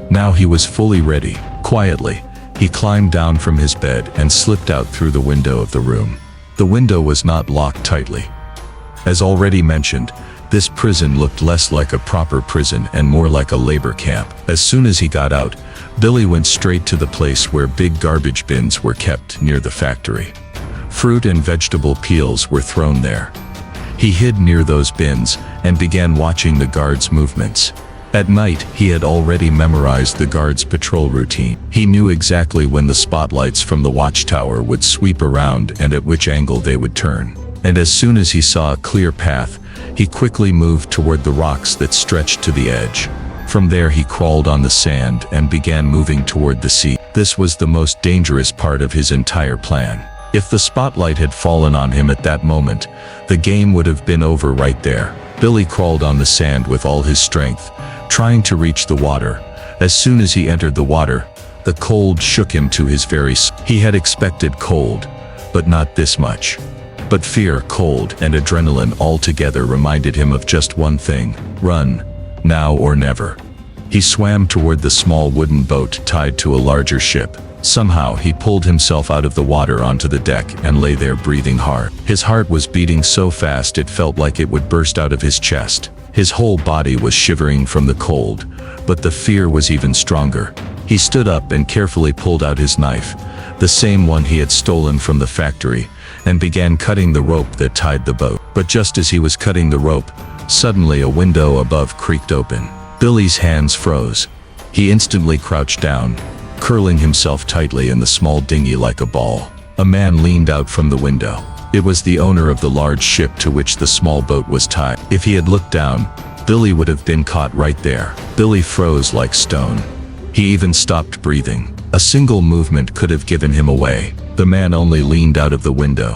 Speaker 1: Now he was fully ready. Quietly, he climbed down from his bed and slipped out through the window of the room. The window was not locked tightly. As already mentioned, This prison looked less like a proper prison and more like a labor camp. As soon as he got out, Billy went straight to the place where big garbage bins were kept near the factory. Fruit and vegetable peels were thrown there. He hid near those bins and began watching the guards' movements. At night, he had already memorized the guards' patrol routine. He knew exactly when the spotlights from the watchtower would sweep around and at which angle they would turn. And as soon as he saw a clear path, he quickly moved toward the rocks that stretched to the edge. From there he crawled on the sand and began moving toward the sea. This was the most dangerous part of his entire plan. If the spotlight had fallen on him at that moment, the game would have been over right there. Billy crawled on the sand with all his strength, trying to reach the water. As soon as he entered the water, the cold shook him to his very soul. He had expected cold, but not this much. But fear, cold, and adrenaline all together reminded him of just one thing: run, now or never. He swam toward the small wooden boat tied to a larger ship. Somehow he pulled himself out of the water onto the deck and lay there breathing hard. His heart was beating so fast it felt like it would burst out of his chest. His whole body was shivering from the cold, but the fear was even stronger. He stood up and carefully pulled out his knife, the same one he had stolen from the factory, and began cutting the rope that tied the boat. But just as he was cutting the rope, suddenly a window above creaked open. Billy's hands froze. He instantly crouched down, curling himself tightly in the small dinghy like a ball. A man leaned out from the window. It was the owner of the large ship to which the small boat was tied. If he had looked down, Billy would have been caught right there. Billy froze like stone. He even stopped breathing. A single movement could have given him away. The man only leaned out of the window,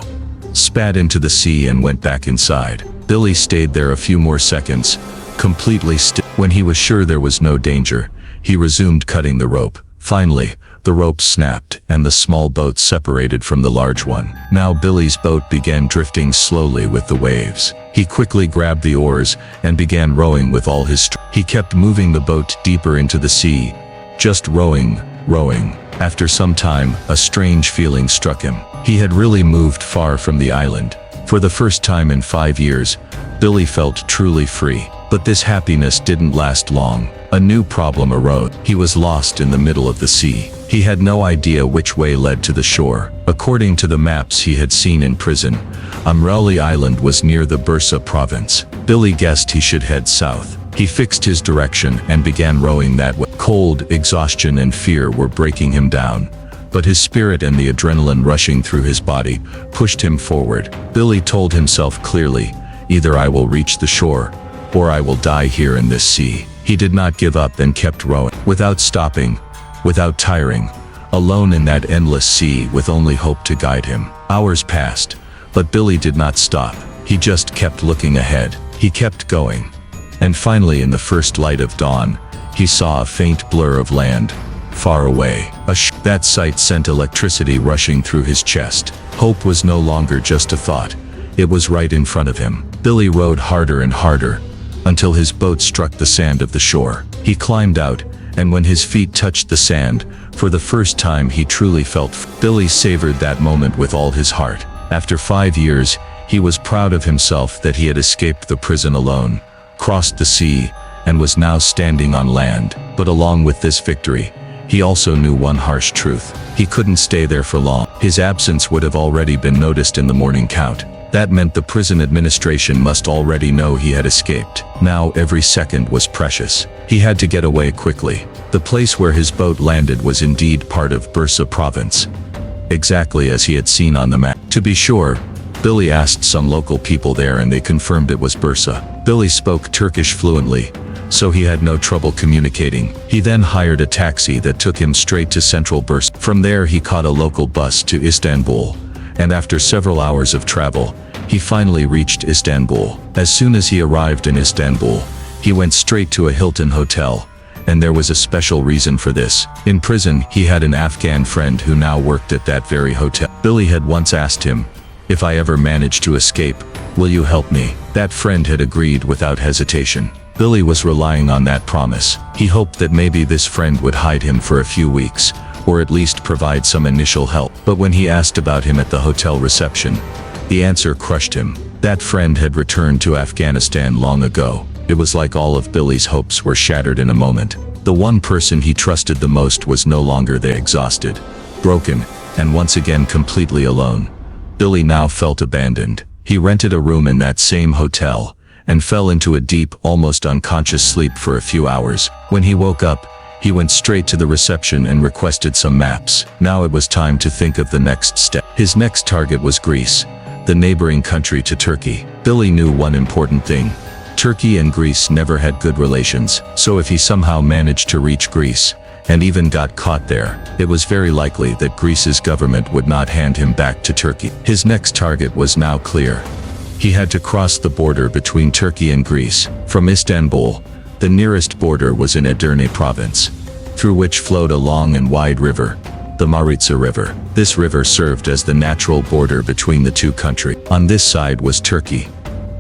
Speaker 1: spat into the sea and went back inside. Billy stayed there a few more seconds, completely still. When he was sure there was no danger, he resumed cutting the rope. Finally, the rope snapped and the small boat separated from the large one. Now Billy's boat began drifting slowly with the waves. He quickly grabbed the oars and began rowing with all his strength. He kept moving the boat deeper into the sea, just rowing, rowing. After some time, a strange feeling struck him. He had really moved far from the island. For the first time in 5 years, Billy felt truly free. But this happiness didn't last long. A new problem arose. He was lost in the middle of the sea. He had no idea which way led to the shore. According to the maps he had seen in prison, Amrali Island was near the Bursa province. Billy guessed he should head south. He fixed his direction and began rowing that way. Cold, exhaustion, and fear were breaking him down, but his spirit and the adrenaline rushing through his body pushed him forward. Billy told himself clearly, either I will reach the shore, or I will die here in this sea. He did not give up and kept rowing, without stopping, without tiring, alone in that endless sea with only hope to guide him. Hours passed, but Billy did not stop. He just kept looking ahead. He kept going. And finally, in the first light of dawn, he saw a faint blur of land, far away. That sight sent electricity rushing through his chest. Hope was no longer just a thought. It was right in front of him. Billy rowed harder and harder, until his boat struck the sand of the shore. He climbed out, and when his feet touched the sand, for the first time he truly felt free. Billy savored that moment with all his heart. After 5 years, he was proud of himself that he had escaped the prison alone, crossed the sea, and was now standing on land. But along with this victory, he also knew one harsh truth. He couldn't stay there for long. His absence would have already been noticed in the morning count. That meant the prison administration must already know he had escaped. Now every second was precious. He had to get away quickly. The place where his boat landed was indeed part of Bursa province, exactly as he had seen on the map. To be sure, Billy asked some local people there and they confirmed it was Bursa. Billy spoke Turkish fluently, so he had no trouble communicating. He then hired a taxi that took him straight to central Bursa. From there he caught a local bus to Istanbul, and after several hours of travel, he finally reached Istanbul. As soon as he arrived in Istanbul, he went straight to a Hilton hotel, and there was a special reason for this. In prison, he had an Afghan friend who now worked at that very hotel. Billy had once asked him, "If I ever manage to escape, will you help me?" That friend had agreed without hesitation. Billy was relying on that promise. He hoped that maybe this friend would hide him for a few weeks, or at least provide some initial help. But when he asked about him at the hotel reception, the answer crushed him. That friend had returned to Afghanistan long ago. It was like all of Billy's hopes were shattered in a moment. The one person he trusted the most was no longer there, exhausted, broken, and once again completely alone. Billy now felt abandoned. He rented a room in that same hotel, and fell into a deep, almost unconscious sleep for a few hours. When he woke up, he went straight to the reception and requested some maps. Now it was time to think of the next step. His next target was Greece, the neighboring country to Turkey. Billy knew one important thing. Turkey and Greece never had good relations, so if he somehow managed to reach Greece, and even got caught there, it was very likely that Greece's government would not hand him back to Turkey. His next target was now clear. He had to cross the border between Turkey and Greece. From Istanbul, the nearest border was in Edirne province, through which flowed a long and wide river, the Maritsa River. This river served as the natural border between the two countries. On this side was Turkey.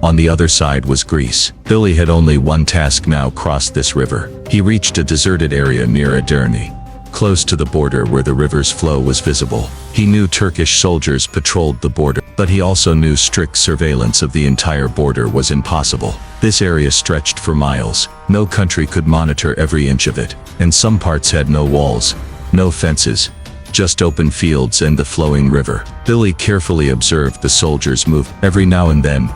Speaker 1: On the other side was Greece. Billy had only one task now: cross this river. He reached a deserted area near Edirne, close to the border where the river's flow was visible. He knew Turkish soldiers patrolled the border, but he also knew strict surveillance of the entire border was impossible. This area stretched for miles. No country could monitor every inch of it, and some parts had no walls, no fences, just open fields and the flowing river. Billy carefully observed the soldiers move. Every now and then,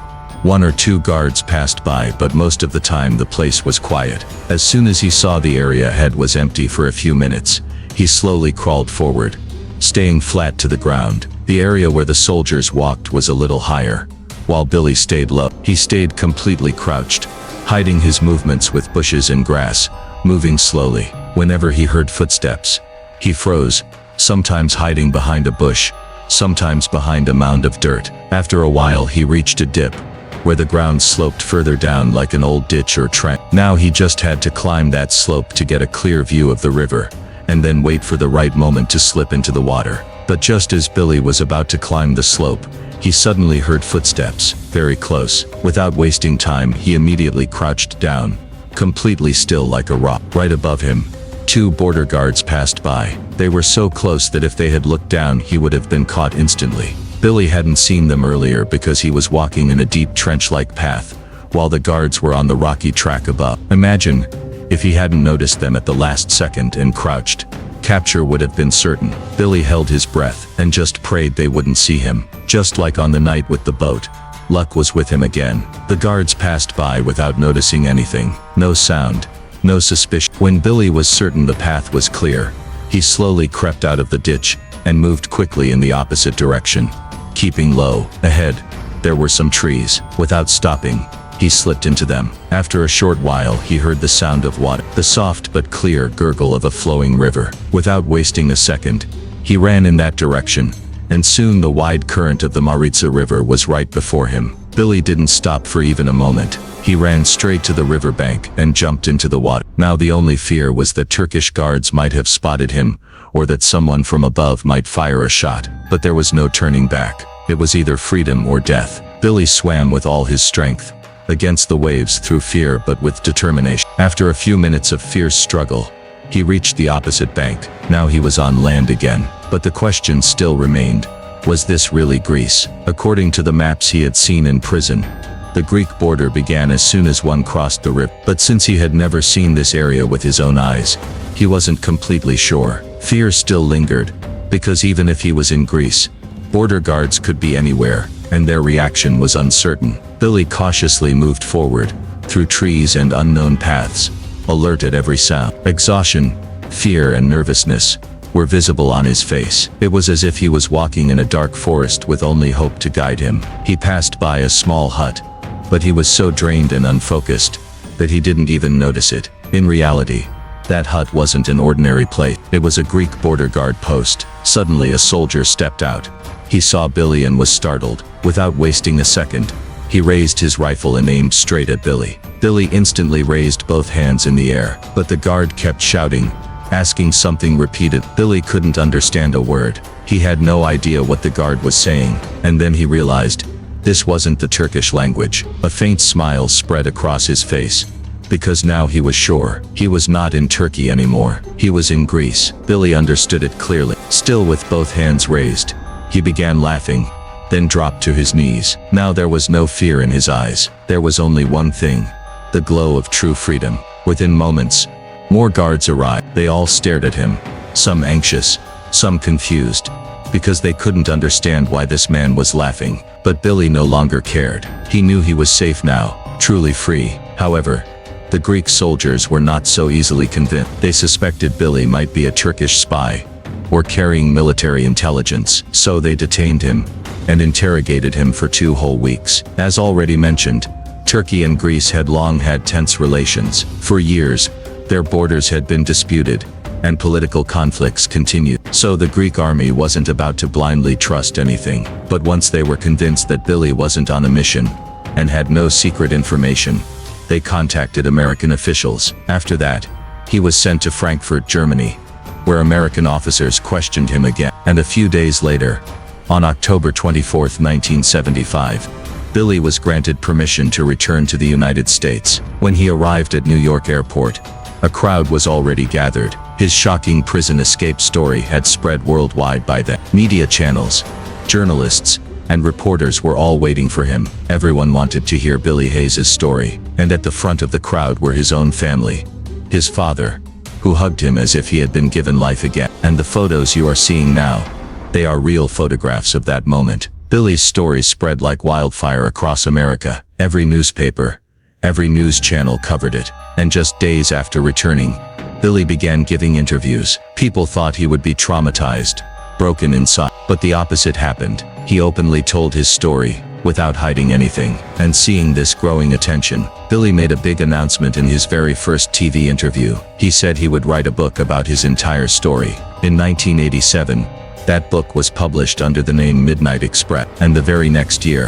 Speaker 1: one or two guards passed by, but most of the time the place was quiet. As soon as he saw the area ahead was empty for a few minutes, he slowly crawled forward, staying flat to the ground. The area where the soldiers walked was a little higher, while Billy stayed low. He stayed completely crouched, hiding his movements with bushes and grass, moving slowly. Whenever he heard footsteps, he froze, sometimes hiding behind a bush, sometimes behind a mound of dirt. After a while he reached a dip, where the ground sloped further down like an old ditch or trench. Now he just had to climb that slope to get a clear view of the river, and then wait for the right moment to slip into the water. But just as Billy was about to climb the slope, he suddenly heard footsteps, very close. Without wasting time, he immediately crouched down, completely still like a rock. Right above him, two border guards passed by. They were so close that if they had looked down, he would have been caught instantly. Billy hadn't seen them earlier because he was walking in a deep trench-like path, while the guards were on the rocky track above. Imagine if he hadn't noticed them at the last second and crouched. Capture would have been certain. Billy held his breath and just prayed they wouldn't see him. Just like on the night with the boat, luck was with him again. The guards passed by without noticing anything. No sound, no suspicion. When Billy was certain the path was clear, he slowly crept out of the ditch and moved quickly in the opposite direction, keeping low. Ahead, there were some trees. Without stopping, he slipped into them. After a short while, he heard the sound of water, the soft but clear gurgle of a flowing river. Without wasting a second, he ran in that direction, and soon the wide current of the Maritsa River was right before him. Billy didn't stop for even a moment. He ran straight to the riverbank and jumped into the water. Now the only fear was that Turkish guards might have spotted him, or that someone from above might fire a shot. But there was no turning back. It was either freedom or death. Billy swam with all his strength, against the waves through fear but with determination. After a few minutes of fierce struggle, he reached the opposite bank. Now he was on land again. But the question still remained. Was this really Greece? According to the maps he had seen in prison, the Greek border began as soon as one crossed the river. But since he had never seen this area with his own eyes, he wasn't completely sure. Fear still lingered, because even if he was in Greece, border guards could be anywhere, and their reaction was uncertain. Billy cautiously moved forward, through trees and unknown paths, alert at every sound. Exhaustion, fear and nervousness were visible on his face. It was as if he was walking in a dark forest with only hope to guide him. He passed by a small hut, but he was so drained and unfocused that he didn't even notice it. In reality, that hut wasn't an ordinary place. It was a Greek border guard post. Suddenly a soldier stepped out. He saw Billy and was startled. Without wasting a second, he raised his rifle and aimed straight at Billy. Billy instantly raised both hands in the air, but the guard kept shouting, asking something repeated. Billy couldn't understand a word. He had no idea what the guard was saying, and then he realized this wasn't the Turkish language. A faint smile spread across his face, because now he was sure he was not in Turkey anymore. He was in Greece. Billy understood it clearly. Still with both hands raised, he began laughing, then dropped to his knees. Now there was no fear in his eyes. There was only one thing: the glow of true freedom. Within moments, more guards arrived. They all stared at him, some anxious, some confused, because they couldn't understand why this man was laughing. But Billy no longer cared. He knew he was safe now, truly free. However, the Greek soldiers were not so easily convinced. They suspected Billy might be a Turkish spy, or carrying military intelligence. So they detained him and interrogated him for 2 whole weeks. As already mentioned, Turkey and Greece had long had tense relations. For years, their borders had been disputed, and political conflicts continued. So the Greek army wasn't about to blindly trust anything. But once they were convinced that Billy wasn't on a mission, and had no secret information, they contacted American officials. After that, he was sent to Frankfurt, Germany, where American officers questioned him again. And a few days later, on October 24, 1975, Billy was granted permission to return to the United States. When he arrived at New York Airport, a crowd was already gathered. His shocking prison escape story had spread worldwide by then. Media channels, journalists, and reporters were all waiting for him. Everyone wanted to hear Billy Hayes' story, and at the front of the crowd were his own family. His father, who hugged him as if he had been given life again. And the photos you are seeing now, they are real photographs of that moment. Billy's story spread like wildfire across America. Every newspaper, every news channel covered it. And just days after returning, Billy began giving interviews. People thought he would be traumatized, broken inside. But the opposite happened. He openly told his story, without hiding anything. And seeing this growing attention, Billy made a big announcement in his very first TV interview. He said he would write a book about his entire story. In 1987, that book was published under the name Midnight Express. And the very next year,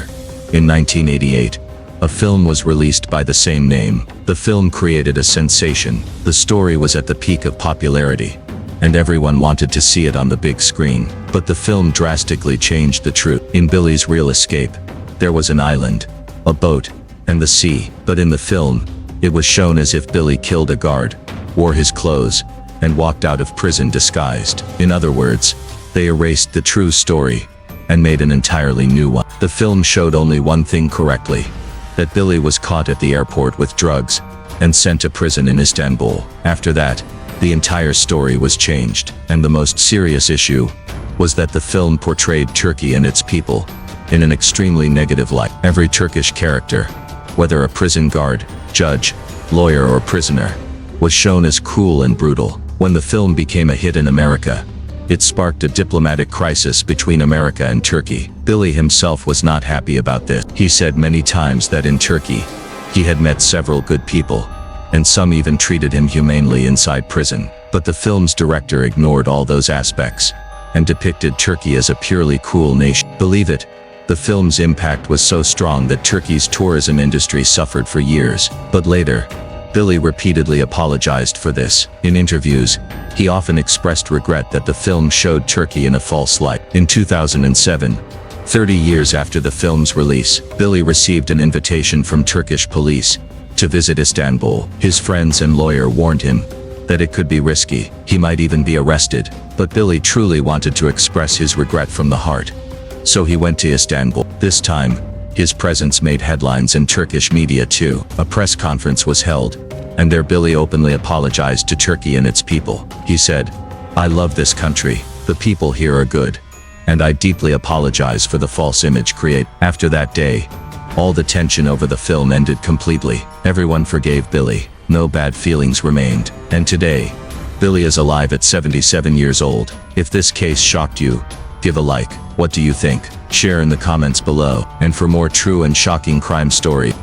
Speaker 1: in 1988, a film was released by the same name. The film created a sensation. The story was at the peak of popularity, and everyone wanted to see it on the big screen. But the film drastically changed the truth. In Billy's real escape, there was an island, a boat, and the sea. But in the film, it was shown as if Billy killed a guard, wore his clothes, and walked out of prison disguised. In other words, they erased the true story and made an entirely new one. The film showed only one thing correctly: that Billy was caught at the airport with drugs and sent to prison in Istanbul. After that, the entire story was changed. And the most serious issue was that the film portrayed Turkey and its people in an extremely negative light. Every Turkish character, whether a prison guard, judge, lawyer, or prisoner, was shown as cruel and brutal. When the film became a hit in America, it sparked a diplomatic crisis between America and Turkey. Billy himself was not happy about this. He said many times that in Turkey, he had met several good people, and some even treated him humanely inside prison. But the film's director ignored all those aspects and depicted Turkey as a purely cruel nation. Believe it, the film's impact was so strong that Turkey's tourism industry suffered for years. But later, Billy repeatedly apologized for this. In interviews, he often expressed regret that the film showed Turkey in a false light. In 2007, 30 years after the film's release, Billy received an invitation from Turkish police to visit Istanbul. His friends and lawyer warned him that it could be risky. He might even be arrested. But Billy truly wanted to express his regret from the heart. So he went to Istanbul. This time, his presence made headlines in Turkish media too. A press conference was held, and there Billy openly apologized to Turkey and its people. He said, "I love this country, the people here are good, and I deeply apologize for the false image created." After that day, all the tension over the film ended completely. Everyone forgave Billy. No bad feelings remained. And today, Billy is alive at 77 years old. If this case shocked you, give a like. What do you think? Share in the comments below. And for more true and shocking crime stories,